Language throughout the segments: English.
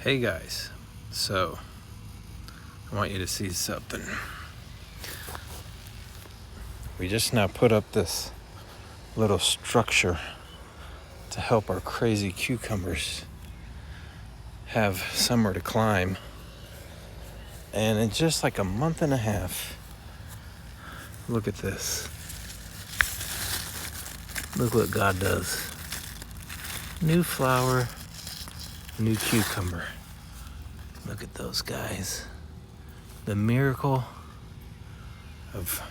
Hey guys, so I want you to see something. We just now put up this little structure to help our crazy cucumbers have somewhere to climb. And in just like a month and a half, look at this. Look what God does. New flower, new cucumber. Look at those guys. The miracle of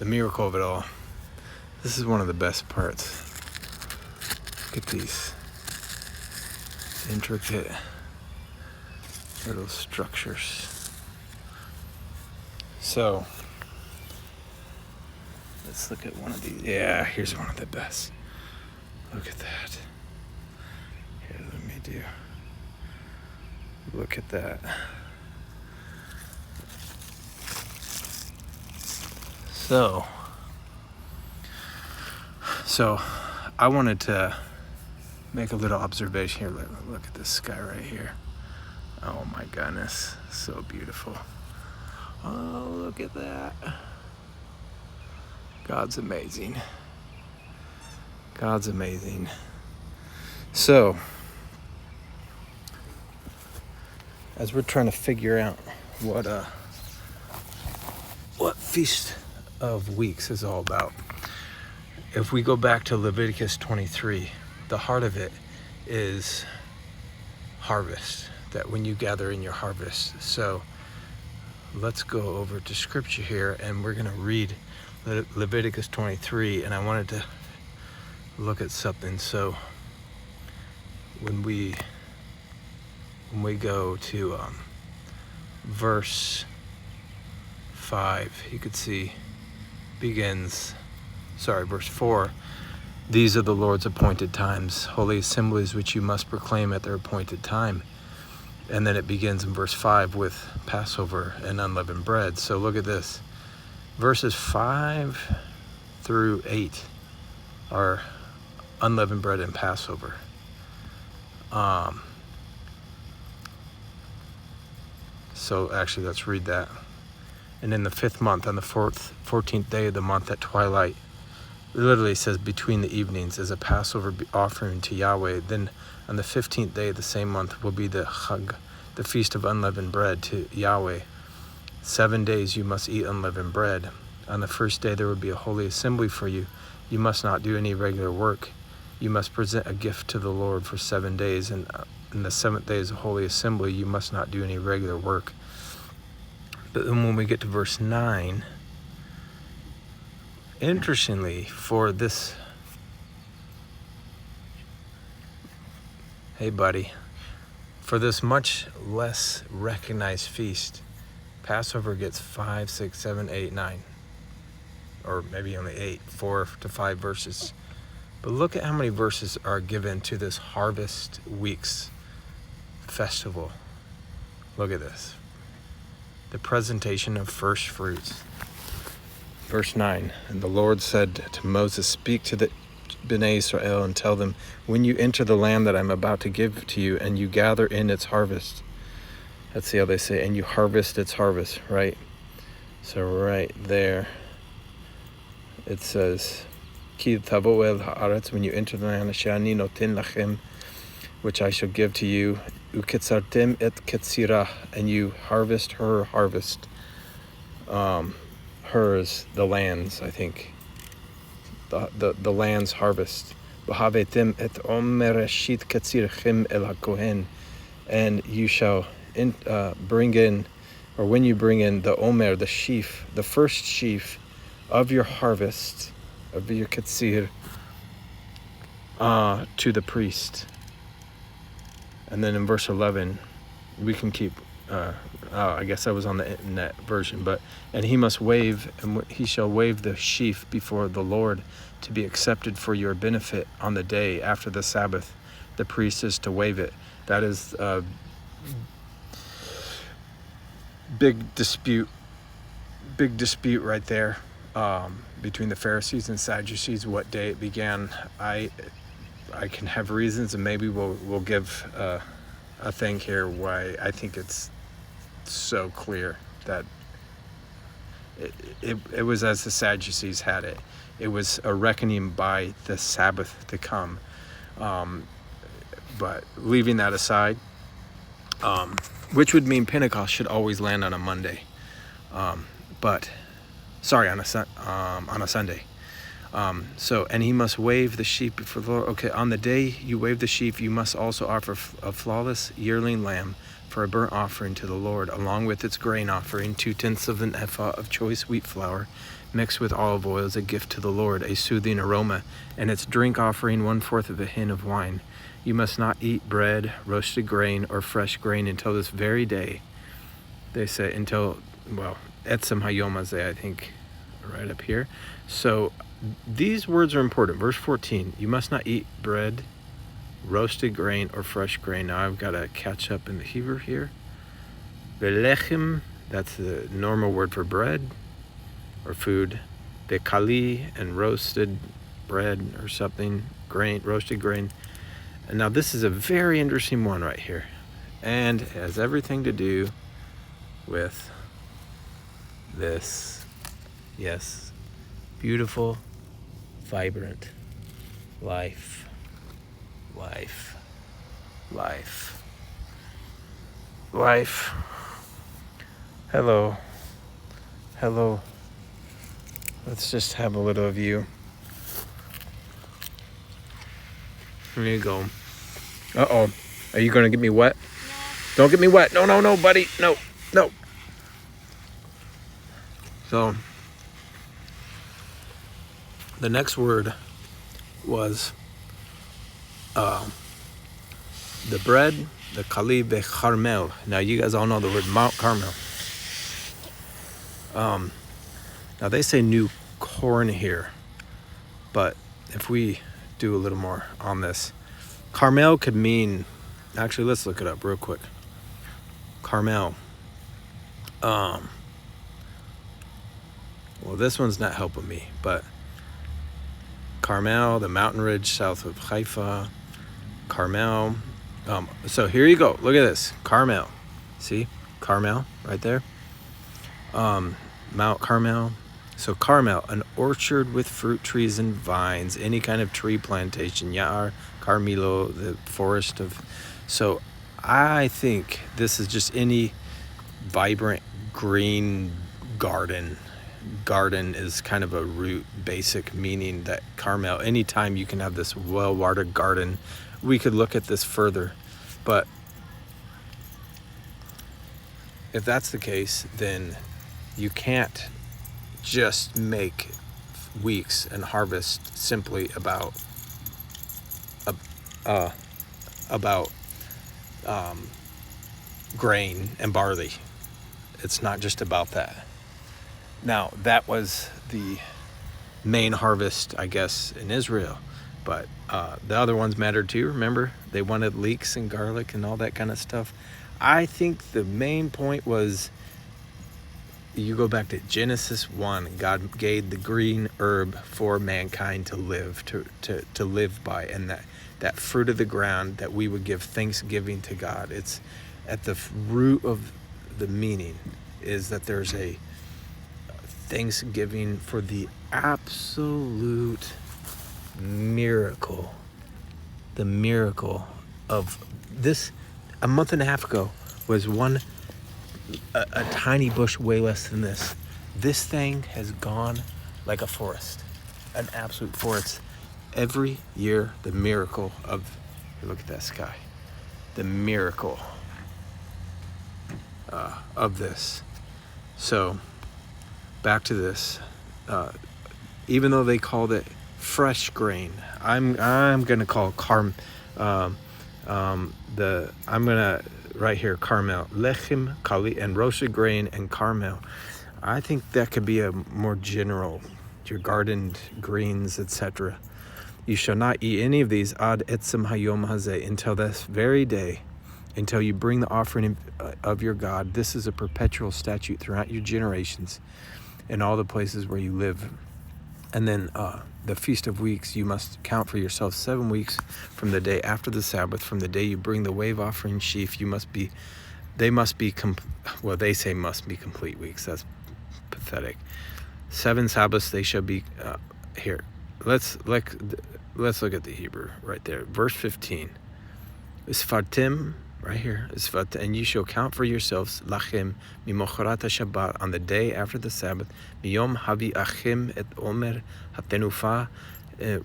it all. This is one of the best parts. Look at these intricate little structures. So let's look at one of these. Yeah, here's one of the best. Look at that. Here, let me do. Look at that. So I wanted to make a little observation here. Look at this sky right here. Oh my goodness, so beautiful. Oh, look at that. God's amazing. God's amazing. So, as we're trying to figure out what Feast of Weeks is all about, if we go back to Leviticus 23, the heart of it is harvest, that when you gather in your harvest. So let's go over to scripture here, and we're going to read Leviticus 23, and I wanted to look at something. So when we go to verse 5, you could see verse 4, these are the Lord's appointed times, holy assemblies which you must proclaim at their appointed time. And then it begins in verse 5 with Passover and unleavened bread. So look at this. Verses 5 through 8 are unleavened bread and Passover. So actually, let's read that. And in the 5th month, on the 14th day of the month at twilight, it literally says between the evenings, is a Passover offering to Yahweh. Then on the 15th day of the same month will be the Chag, the feast of unleavened bread to Yahweh. 7 days you must eat unleavened bread. On the first day there will be a holy assembly for you. You must not do any regular work. You must present a gift to the Lord for 7 days. And in the 7th day is a holy assembly. You must not do any regular work. But then when we get to verse 9, interestingly, for this, hey buddy, for this much less recognized feast, Passover gets 5, 6, 7, 8, 9, or maybe only 8, 4 to 5 verses. But look at how many verses are given to this Harvest Weeks festival. Look at this. The presentation of first fruits. Verse 9, and the Lord said to Moses, speak to the Bnei Israel and tell them, when you enter the land that I'm about to give to you, and you gather in its harvest. Let's see how they say, and you harvest its harvest, right? So right there, it says, Ki tavo el haaretz, when you enter the land, shani notin lachem, which I shall give to you, uketzartem et ketzirah, and you harvest her harvest. Hers, the lands, I think. The land's harvest. V'havetem et omer reshit ketzirchem el hakohen, and you shall bring in, or when you bring in the omer, the sheaf, the first sheaf of your harvest, of your ketzir, to the priest. And then in verse 11, we can keep, I guess I was on the internet version, but, and he must wave, and he shall wave the sheaf before the Lord to be accepted for your benefit on the day after the Sabbath. The priest is to wave it. That is a big dispute right there between the Pharisees and Sadducees, what day it began. I can have reasons, and maybe we'll give a thing here why I think it's so clear that it was as the Sadducees had it. It was a reckoning by the Sabbath to come. But leaving that aside, which would mean Pentecost should always land on a Monday. On a Sunday. And he must wave the sheep before the Lord. Okay, on the day you wave the sheep, you must also offer a flawless yearling lamb for a burnt offering to the Lord, along with its grain offering, 2/10 of an ephah of choice wheat flour, mixed with olive oil as a gift to the Lord, a soothing aroma, and its drink offering 1/4 of a hin of wine. You must not eat bread, roasted grain, or fresh grain until this very day. They say until, Etzem Hayom Hazeh, I think, right up here. So these words are important. Verse 14, you must not eat bread, roasted grain, or fresh grain. Now I've got to catch up in the Hebrew here. Velechem, that's the normal word for bread or food. Bekali, and roasted bread or something, grain, roasted grain. And now this is a very interesting one right here. And it has everything to do with this. Yes, beautiful, vibrant life. Hello. Let's just have a little of you. Here you go. Uh-oh. Are you going to get me wet? No. Don't get me wet. No, buddy. No. So, the next word was the bread, the Kali Carmel. Now, you guys all know the word Mount Carmel. Now, they say new corn here, but if we do a little more on this, Carmel could mean, actually, let's look it up real quick. Carmel. Well, this one's not helping me, but Carmel, the mountain ridge south of Haifa, Carmel. So here you go. Look at this. Carmel. See? Carmel right there. Mount Carmel. So Carmel, an orchard with fruit trees and vines, any kind of tree plantation. Ya'ar, Carmelo, the forest of... So I think this is just any vibrant green garden. Garden is kind of a root basic meaning that Carmel, anytime you can have this well-watered garden. We could look at this further, but if that's the case, then you can't just make weeks and harvest simply about grain and barley. It's not just about that. Now, that was the main harvest, I guess, in Israel. But the other ones mattered too, remember? They wanted leeks and garlic and all that kind of stuff. I think the main point was, you go back to Genesis 1, God gave the green herb for mankind to live, to live by. And that fruit of the ground, that we would give thanksgiving to God. It's at the root of the meaning is that there's a thanksgiving for the absolute miracle. The miracle of this. A month and a half ago was a tiny bush way less than this. This thing has gone like a forest, an absolute forest. Every year, the miracle of, look at that sky, the miracle of this. So back to this. Even though they called it fresh grain, I'm gonna call right here, Carmel, lechem, kali, and roasted grain and Carmel. I think that could be a more general, your gardened greens, etc. You shall not eat any of these ad etzem hayom hazeh, until this very day, until you bring the offering of your God. This is a perpetual statute throughout your generations in all the places where you live. And then the Feast of Weeks, you must count for yourself 7 weeks from the day after the Sabbath, from the day you bring the wave offering sheaf. They say must be complete weeks. That's pathetic. 7 Sabbaths they shall be. Here, let's look at the Hebrew right there. Verse 15. Isfartim, right here. And you shall count for yourselves lachem mimocharat Shabbat, on the day after the Sabbath. Miyom havi achim et omer hatenufa,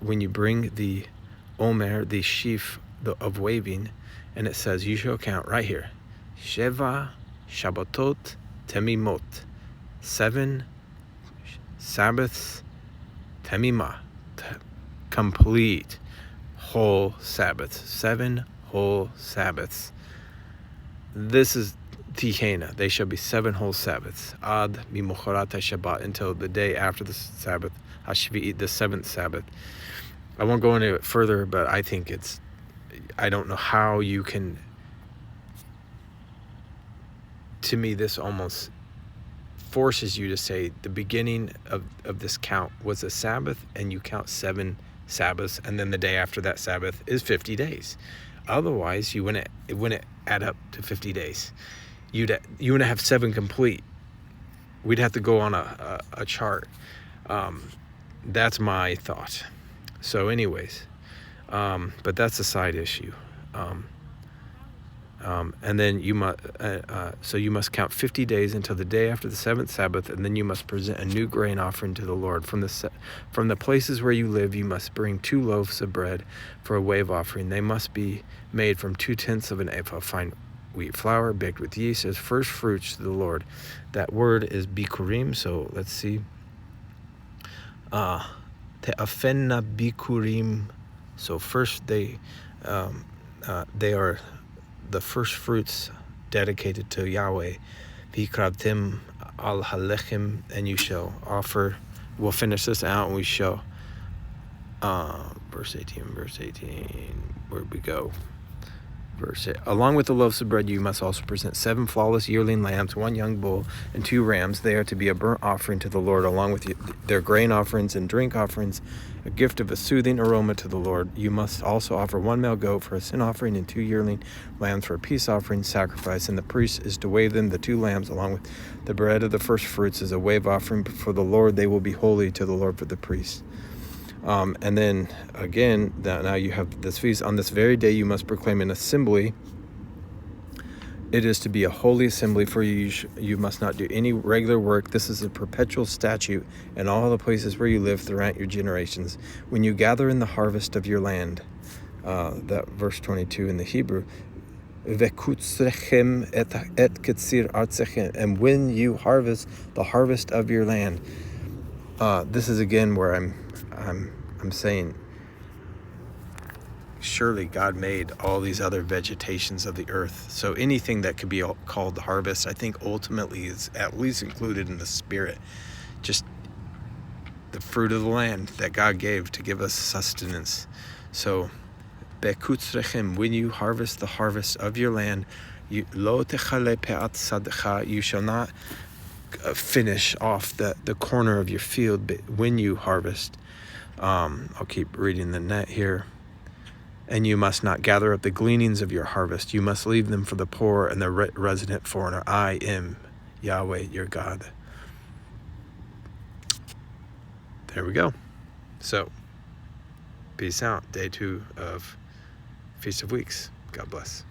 when you bring the omer, the sheaf of waving, and it says you shall count right here. Sheva Shabbatot temimot, 7 Sabbaths temimah, complete whole Sabbaths, 7 whole Sabbaths. This is Tihena. They shall be 7 whole Sabbaths. Ad mimocharat Shabbat, until the day after the Sabbath, Hashvi'it, the 7th Sabbath. I won't go into it further, but I think I don't know how you can. To me, this almost forces you to say the beginning of this count was a Sabbath, and you count 7 Sabbaths, and then the day after that Sabbath is 50 days. Otherwise, it wouldn't add up to 50 days. You wouldn't have 7 complete. We'd have to go on a chart. That's my thought. So anyways, but that's a side issue. And then you must count 50 days until the day after the 7th Sabbath, and then you must present a new grain offering to the Lord. From the places where you live, you must bring 2 loaves of bread for a wave offering. They must be made from 2/10 of an ephah of fine wheat flour, baked with yeast, as first fruits to the Lord. That word is bikurim. So let's see. Te'afenna bikurim. So first they are the first fruits dedicated to Yahweh. Vikrabtim al halechem, and you shall offer. We'll finish this out, and we shall. Verse 18. Where'd we go? Verse 8. Along with the loaves of bread, you must also present 7 flawless yearling lambs, 1 young bull, and 2 rams. They are to be a burnt offering to the Lord, along with their grain offerings and drink offerings, a gift of a soothing aroma to the Lord. You must also offer 1 male goat for a sin offering and 2 yearling lambs for a peace offering sacrifice. And the priest is to wave them, the 2 lambs, along with the bread of the first fruits, as a wave offering for the Lord. They will be holy to the Lord for the priest. And then again, now you have this feast. On this very day, you must proclaim an assembly. It is to be a holy assembly for you. You must not do any regular work. This is a perpetual statute in all the places where you live throughout your generations. When you gather in the harvest of your land, that verse 22 in the Hebrew, and when you harvest the harvest of your land. This is again where I'm saying, surely God made all these other vegetations of the earth. So anything that could be called the harvest, I think ultimately is at least included in the spirit. Just the fruit of the land that God gave to give us sustenance. So, Bekutzrechem, when you harvest the harvest of your land, you lo techale pe'at sadcha, you shall not finish off the corner of your field, but when you harvest. I'll keep reading the net here. And you must not gather up the gleanings of your harvest. You must leave them for the poor and the resident foreigner. I am Yahweh, your God. There we go. So, peace out. Day 2 of Feast of Weeks. God bless.